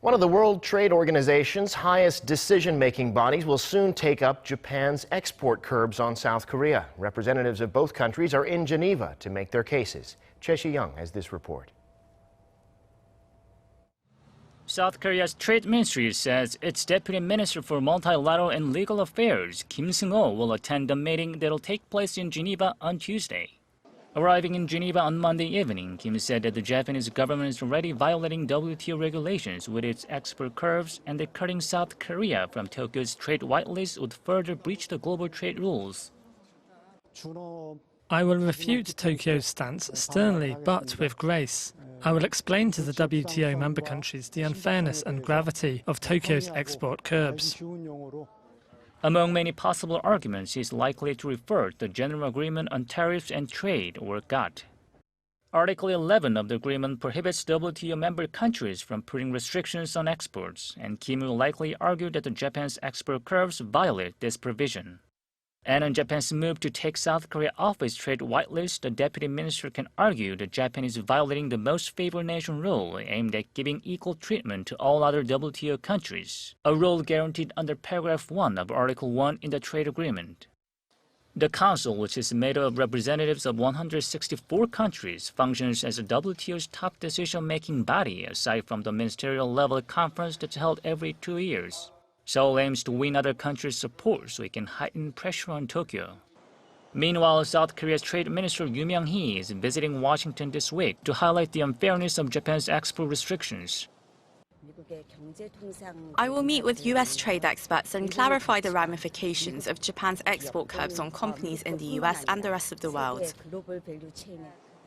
One of the World Trade Organization's highest decision-making bodies will soon take up Japan's export curbs on South Korea. Representatives of both countries are in Geneva to make their cases. Choi Si-young has this report. South Korea's Trade Ministry says its Deputy Minister for Multilateral and Legal Affairs, Seung-ho, will attend a meeting that will take place in Geneva on Tuesday. Arriving in Geneva on Monday evening, Kim said that the Japanese government is already violating WTO regulations with its export curbs and that cutting South Korea from Tokyo's trade whitelist would further breach the global trade rules. I will refute Tokyo's stance sternly but with grace. I will explain to the WTO member countries the unfairness and gravity of Tokyo's export curbs. Among many possible arguments, he is likely to refer to the General Agreement on Tariffs and Trade, or GATT. Article 11 of the agreement prohibits WTO member countries from putting restrictions on exports, and Kim will likely argue that Japan's export curbs violate this provision. And on Japan's move to take South Korea off its trade whitelist, the deputy minister can argue that Japan is violating the most favored nation rule aimed at giving equal treatment to all other WTO countries, a rule guaranteed under paragraph 1 of Article 1 in the trade agreement. The Council, which is made up of representatives of 164 countries, functions as the WTO's top decision-making body aside from the ministerial-level conference that's held every 2 years. Seoul aims to win other countries' support so it can heighten pressure on Tokyo. Meanwhile, South Korea's Trade Minister Yoo Myung-hee is visiting Washington this week to highlight the unfairness of Japan's export restrictions. I will meet with U.S. trade experts and clarify the ramifications of Japan's export curbs on companies in the U.S. and the rest of the world.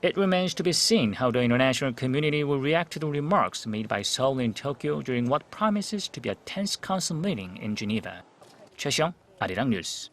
It remains to be seen how the international community will react to the remarks made by Seoul and Tokyo during what promises to be a tense council meeting in Geneva. Choi Si-young, Arirang News.